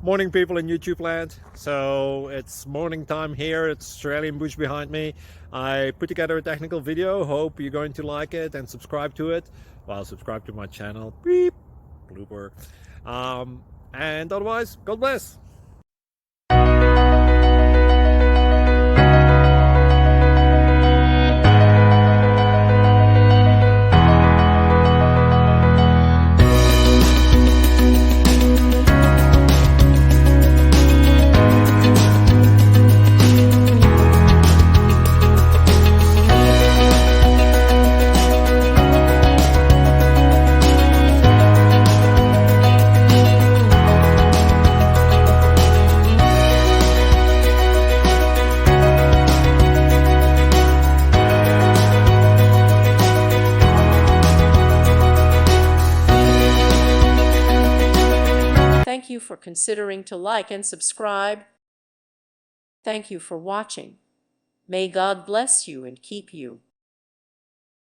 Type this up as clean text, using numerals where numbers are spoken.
Morning, people in YouTube land. So it's morning time here. It's Australian bush behind me. I put together a technical video. Hope you're going to like it and subscribe to it. Well, subscribe to my channel. Beep. Blooper. And otherwise, God bless. Thank you for considering to like and subscribe. Thank you for watching. May God bless you and keep you.